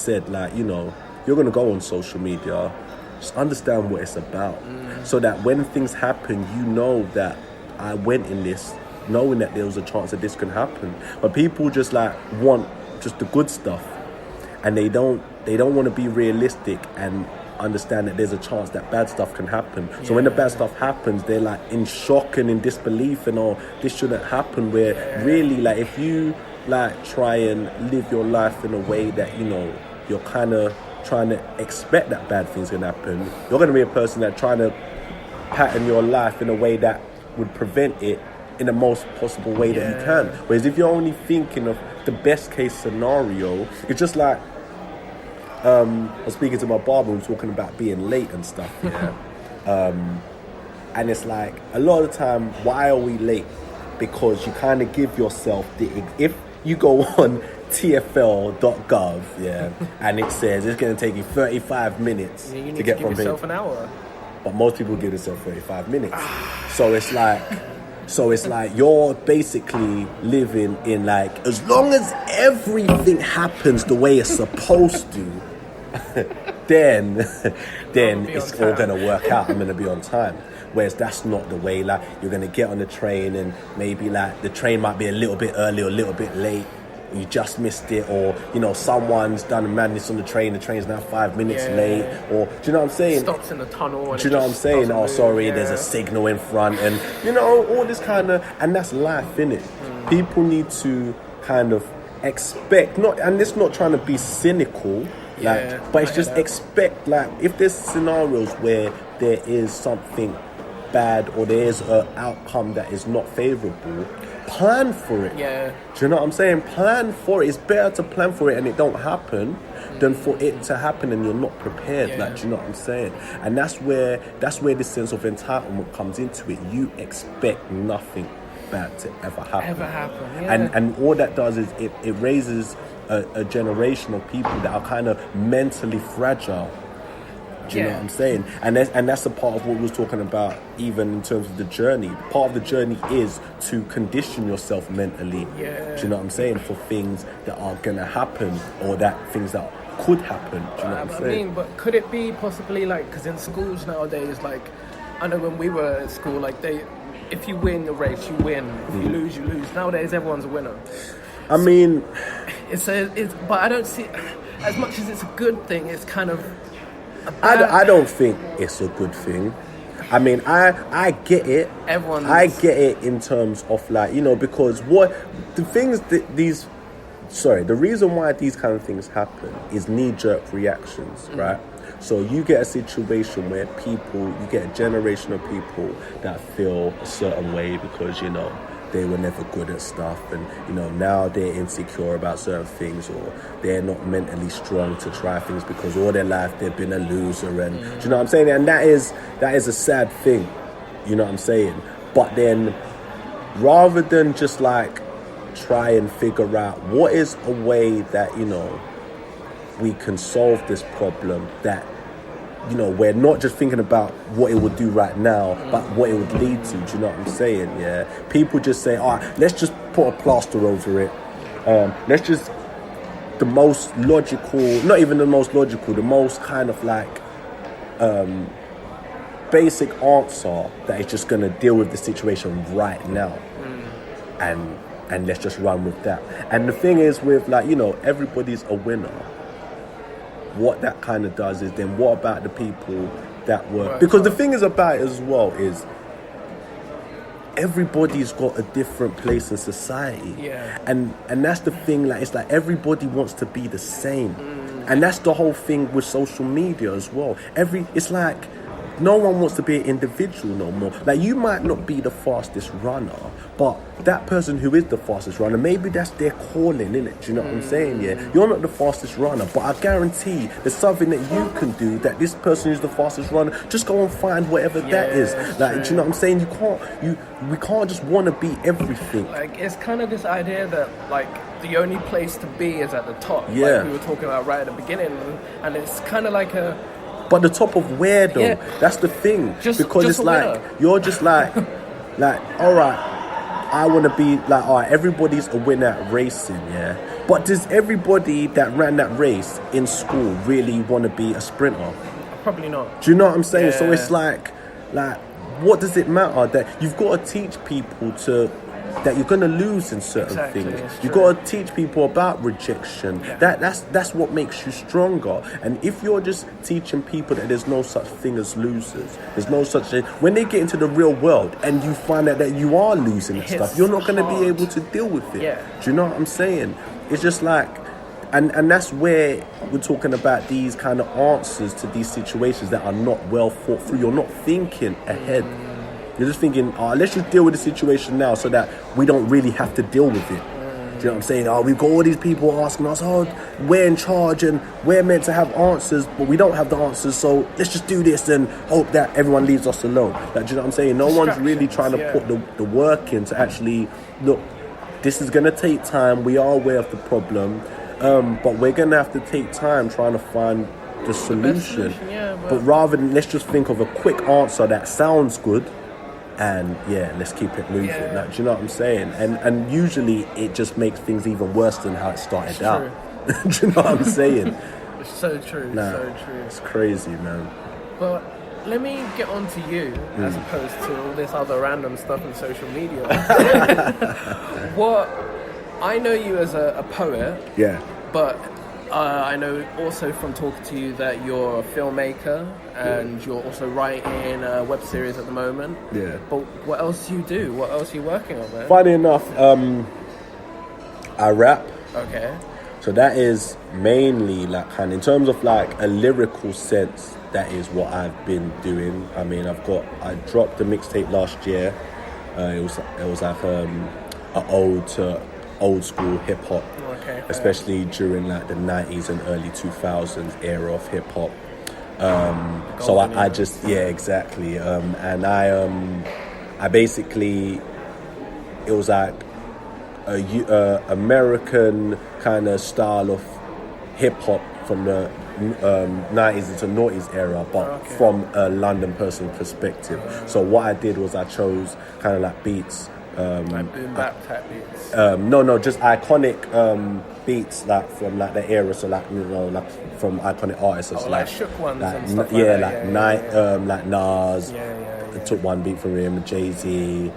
said, like, you know, you're going to go on social media, just understand what it's about. So that when things happen, you know that I went in this knowing that there was a chance that this could happen. But people just like want just the good stuff, and they don't want to be realistic and understand that there's a chance that bad stuff can happen. So when the bad stuff happens, they're like in shock and in disbelief and this shouldn't happen, where really, like, if you like try and live your life in a way that, you know, you're kind of trying to expect that bad things can happen, you're going to be a person that trying to pattern your life in a way that would prevent it in the most possible way that you can. Whereas if you're only thinking of the best case scenario, it's just like I was speaking to my barber, we were talking about being late and stuff. And it's like a lot of the time, why are we late? Because you kind of give yourself if you go on tfl.gov, and it says it's going to take you 35 minutes you need to get give from yourself here. an hour. But most people give themselves 35 minutes. So it's like you're basically living in like, as long as everything happens the way it's supposed to, then it's all going to work out. I'm going to be on time. Whereas that's not the way. Like, you're going to get on the train and maybe like the train might be a little bit early or a little bit late. You just missed it, or, you know, someone's done a madness on the train's now 5 minutes late, or, do you know what I'm saying? Stops in the tunnel. Do you know what I'm saying? Oh, sorry, there's a signal in front, and, you know, all this kind of, and that's life, innit? People need to kind of expect, and it's not trying to be cynical, but it's just expect, like, if there's scenarios where there is something bad or there is an outcome that is not favourable, plan for it. Do you know what I'm saying? Plan for it. It's better to plan for it and it don't happen than for it to happen and you're not prepared. Like, do you know what I'm saying? And that's where this sense of entitlement comes into it. You expect nothing bad to ever happen. And all that does is it raises a generation of people that are kind of mentally fragile. Do you know what I'm saying? And that's a part of what we was talking about, even in terms of the journey. Part of the journey is to condition yourself mentally. Do you know what I'm saying? For things that are going to happen, or things that could happen. Do you know what I'm saying? I mean, but could it be possibly like, because in schools nowadays, like, I know when we were at school, like, if you win the race, you win. If you lose, you lose. Nowadays, everyone's a winner. I mean, but I don't see, as much as it's a good thing, it's kind of. I don't think it's a good thing. I mean, I get it. I get it in terms of, like, you know, because the reason why these kind of things happen is knee-jerk reactions, right? So you get a situation where you get a generation of people that feel a certain way because, you know, they were never good at stuff, and, you know, now they're insecure about certain things, or they're not mentally strong to try things because all their life they've been a loser, and do you know what I'm saying? And that is a sad thing, you know what I'm saying? But then, rather than just like try and figure out what is a way that, you know, we can solve this problem, that, you know, we're not just thinking about what it would do right now, but what it would lead to. Do you know what I'm saying? Yeah. People just say, all right, let's just put a plaster over it. Let's just, the most logical, not even the most logical, the most kind of like basic answer that is just going to deal with the situation right now. And let's just run with that. And the thing is with, like, you know, everybody's a winner. What that kind of does is, then what about the people that were... Because the thing is about it as well is everybody's got a different place in society. And that's the thing, like, it's like everybody wants to be the same. And that's the whole thing with social media as well. It's like no one wants to be an individual no more. Like, you might not be the fastest runner, but that person who is the fastest runner, maybe that's their calling, innit? Do you know what I'm saying? Yeah, you're not the fastest runner, but I guarantee there's something that you can do that this person who's the fastest runner, just go and find whatever that is. Like, do you know what I'm saying? We can't just want to be everything. Like, it's kind of this idea that, like, the only place to be is at the top. Like we were talking about right at the beginning, and it's kind of like a... But the top of where though? That's the thing. Because it's like, you're just like, all right, I want to be like, all right, everybody's a winner at racing, yeah. But does everybody that ran that race in school really want to be a sprinter? Probably not. Do you know what I'm saying? Yeah. So it's like, what does it matter that you've got to teach people that you're going to lose in certain things. You've got to teach people about rejection. Yeah. That's what makes you stronger. And if you're just teaching people that there's no such thing as losers, there's no such thing, when they get into the real world and you find out that you are losing and stuff, you're not going to be able to deal with it. Yeah. Do you know what I'm saying? It's just like, and that's where we're talking about these kind of answers to these situations that are not well thought through. You're not thinking ahead. You're just thinking, let's just deal with the situation now so that we don't really have to deal with it. Do you know what I'm saying? We've got all these people asking us, we're in charge and we're meant to have answers, but we don't have the answers, so let's just do this and hope that everyone leaves us alone. Like, do you know what I'm saying? No one's really trying to put the work in to actually, look, this is going to take time. We are aware of the problem, but we're going to have to take time trying to find the solution. But rather than, let's just think of a quick answer that sounds good, and let's keep it moving. Like, do you know what I'm saying? And usually it just makes things even worse than how it started out. Do you know what I'm saying? It's so true. So true. It's crazy, man. But let me get on to you as opposed to all this other random stuff on social media. What I know you as a poet. Yeah. But I know also from talking to you that you're a filmmaker and you're also writing a web series at the moment. Yeah. But what else do you do? What else are you working on, man? Funny enough, I rap. Okay. So that is mainly like kind of, in terms of like a lyrical sense, that is what I've been doing. I mean, I dropped a mixtape last year. It was like an old school hip hop. Okay, especially during like the 90s and early 2000s era of hip hop. So I just exactly. And I basically, it was like a American kind of style of hip hop from the 90s into noughties era, but from a London person perspective. So what I did was I chose kind of like beats. Like boom bap type beats. No, just iconic beats like from like the era. So like, you know, like from iconic artists. Like shook ones like, and stuff like that. Like Nas. I took one beat from him. Jay-Z,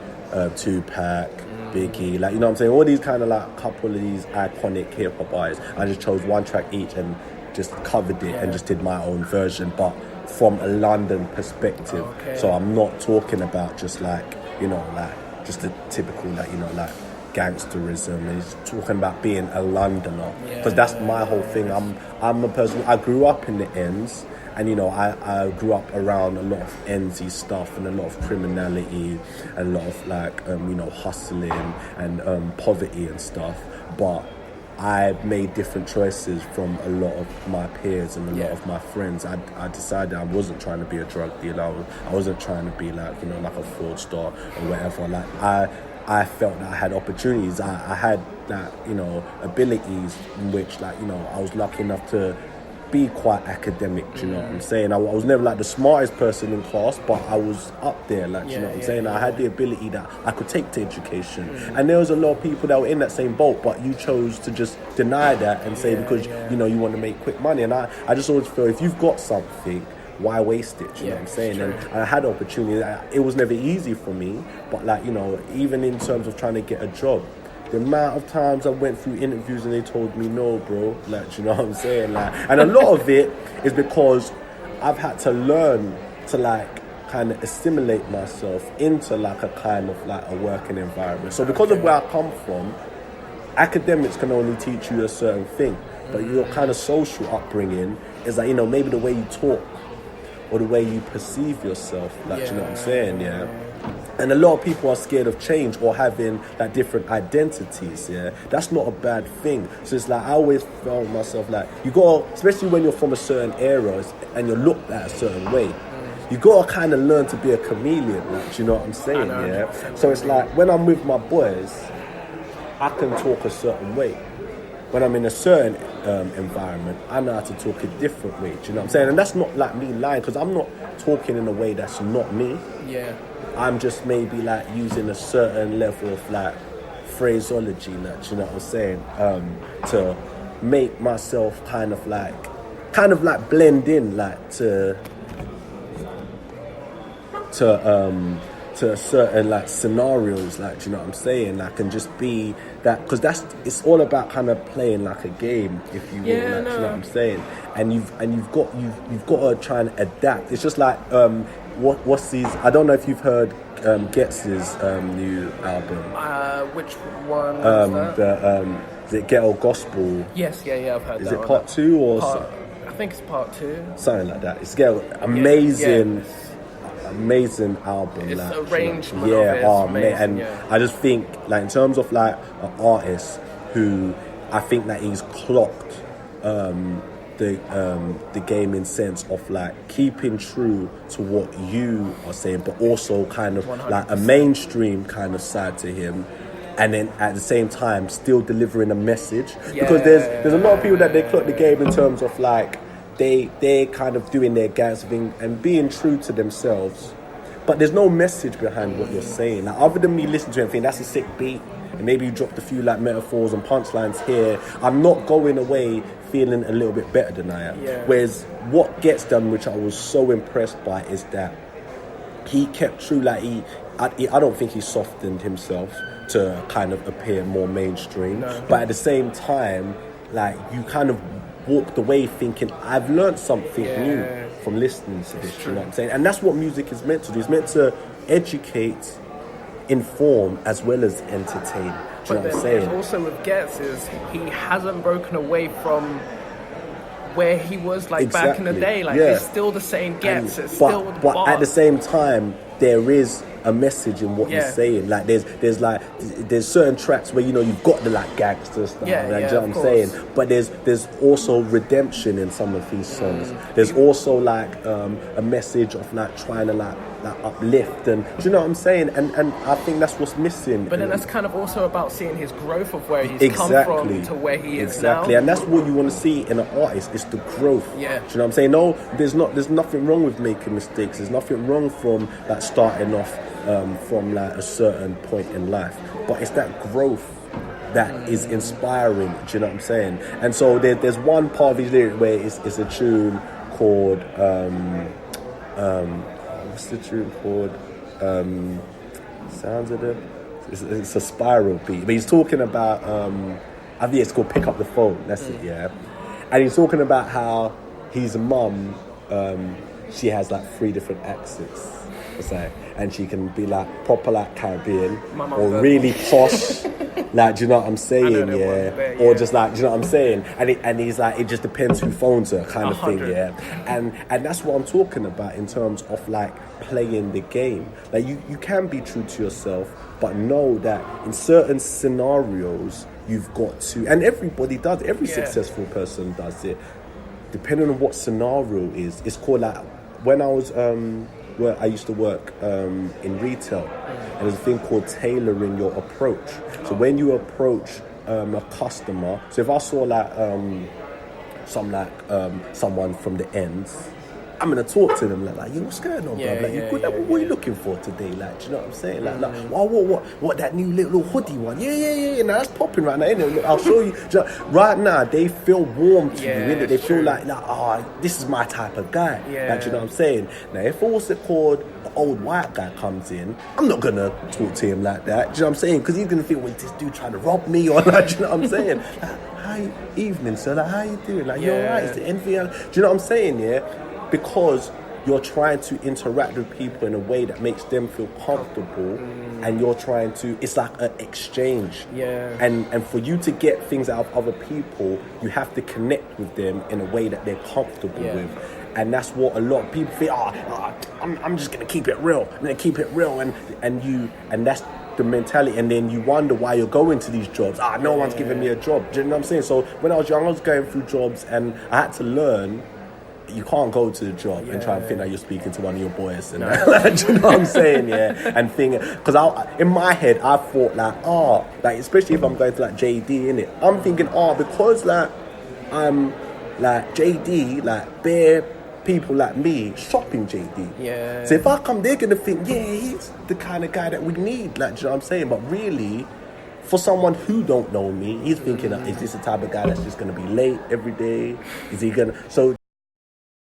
Tupac, Biggie. Like, you know what I'm saying? All these kind of like couple of these iconic hip hop artists. I just chose one track each and just covered it and just did my own version, but from a London perspective. So I'm not talking about just like, you know, like just the typical, like, you know, like gangsterism. He's talking about being a Londoner, because that's my whole thing. I'm a person, I grew up in the ends, and you know, I grew up around a lot of endsy stuff and a lot of criminality and a lot of like you know, hustling and poverty and stuff, but I made different choices from a lot of my peers and a lot of my friends. I decided I wasn't trying to be a drug dealer. I wasn't trying to be like, you know, like a fraudster or whatever. Like I felt that I had opportunities. I had that, you know, abilities in which, like, you know, I was lucky enough to be quite academic, do you know what I'm saying? I was never like the smartest person in class, but I was up there, like, you know what I'm saying? I had the ability that I could take to education. And there was a lot of people that were in that same boat, but you chose to just deny that and say because, you know, you want to make quick money. And I just always feel if you've got something, why waste it? Do you know what I'm saying? And I had opportunity. It was never easy for me, but like, you know, even in terms of trying to get a job, the amount of times I went through interviews and they told me no, bro. Like, do you know what I'm saying? Like, and a lot of it is because I've had to learn to like kind of assimilate myself into like a kind of like a working environment. So because of where I come from, academics can only teach you a certain thing, but your kind of social upbringing is like, you know, maybe the way you talk or the way you perceive yourself. Like, do you know what I'm saying? And a lot of people are scared of change or having like different identities. That's not a bad thing. So it's like, I always felt myself like, you got, especially when you're from a certain era and you're looked at a certain way, you got to kind of learn to be a chameleon. Like, do you know what I'm saying? So it's like, when I'm with my boys, I can talk a certain way. When I'm in a certain environment, I know how to talk a different way. Do you know what I'm saying? And that's not like me lying, because I'm not talking in a way that's not me. Yeah. I'm just maybe like using a certain level of like phraseology, like, do you know what I'm saying? To make myself kind of like blend in, like to certain like scenarios, like, do you know what I'm saying? Like, and just be that, because it's all about kind of playing like a game, if you will, like, do you know what I'm saying? And you've got to try and adapt. It's just like what's these? I don't know if you've heard Getz's new album. Which one is that? The Ghetto Gospel. Yes, I've heard that. Is it part 2 or I think it's part 2. Something like that. It's amazing. Amazing album. It's like, arrangement. And I just think, like, in terms of like an artist who I think that he's clocked the game in sense of like keeping true to what you are saying, but also kind of 100%. Like a mainstream kind of side to him. And then at the same time still delivering a message, because there's a lot of people that they clock the game in terms of like they're kind of doing their gas thing and being true to themselves, but there's no message behind what you're saying. Like, other than me listening to it and thinking that's a sick beat, and maybe you dropped a few like metaphors and punchlines here, I'm not going away feeling a little bit better than I am. Whereas what gets done, which I was so impressed by, is that he kept true. Like I don't think he softened himself to kind of appear more mainstream, but at the same time, like, you kind of walked away thinking, I've learned something new from listening to this. You know what I'm saying? And that's what music is meant to do. It's meant to educate, inform, as well as entertain. Do you know what I'm saying? Also with Getz is he hasn't broken away from where he was like back in the day. Like, it's still the same Getz. But at the same time, there is a message in what he's saying. Like, there's certain tracks where, you know, you've got the like gangster stuff, do you know what I'm saying? But there's also redemption in some of these songs. There's also like a message of like trying to like uplift, and do you know what I'm saying? And I think that's what's missing. But then that's kind of also about seeing his growth of where he's come from to where he is now. And that's what you want to see in an artist. It's the growth. Do you know what I'm saying? No, there's nothing wrong with making mistakes. There's nothing wrong from like starting off from like a certain point in life, but it's that growth that is inspiring. Do you know what I'm saying? And so there's one part of his lyric where it's a tune called what's the tune called? Sounds of it. It's a spiral beat, but he's talking about I think it's called Pick Up the Phone. That's it, yeah. And he's talking about how his mum, she has like 3 different accents. And she can be like proper like Caribbean, or really posh, like, do you know what I'm saying? Or just like, do you know what I'm saying? And he's like, it just depends who phones her, kind of 100. Thing, And that's what I'm talking about in terms of like playing the game. Like, you can be true to yourself, but know that in certain scenarios you've got to, and everybody does. Every successful person does it, depending on what scenario is. It's called like, when I was where I used to work in retail, and there's a thing called tailoring your approach. So when you approach a customer, so if I saw like someone from the ends, I'm gonna talk to them like, yo, what's going on, bro? Like, what are you looking for today? Like, do you know what I'm saying? What that new little hoodie one? Yeah. Now that's popping right now, innit? I'll show you. Right now, they feel warm to you, innit? They feel like, this is my type of guy. Like, do you know what I'm saying? Now, if also called the old white guy comes in, I'm not gonna talk to him like that. Do you know what I'm saying? Because he's gonna think, well, this dude trying to rob me, or like, do you know what I'm saying? Like, hi, evening, sir. Like, how you doing? Like, you alright? Is there anything else? Do you know what I'm saying? Yeah. Because you're trying to interact with people in a way that makes them feel comfortable, and you're trying to, it's like an exchange. And for you to get things out of other people, you have to connect with them in a way that they're comfortable with. And that's what a lot of people feel, I'm just going to keep it real. I'm going to keep it real. And that's the mentality. And then you wonder why you're going to these jobs. No one's giving me a job. Do you know what I'm saying? So when I was young, I was going through jobs, and I had to learn, you can't go to the job and try and think that you're speaking to one of your boys, and do you know what I'm saying? And think, because in my head I thought like, especially if I'm going to like JD, innit, I'm thinking, because like I'm like JD, like bare people like me shopping JD. Yeah. So if I come, they're gonna think, yeah, he's the kind of guy that we need. Like, do you know what I'm saying? But really, for someone who don't know me, he's thinking, is this the type of guy that's just gonna be late every day? Is he gonna? So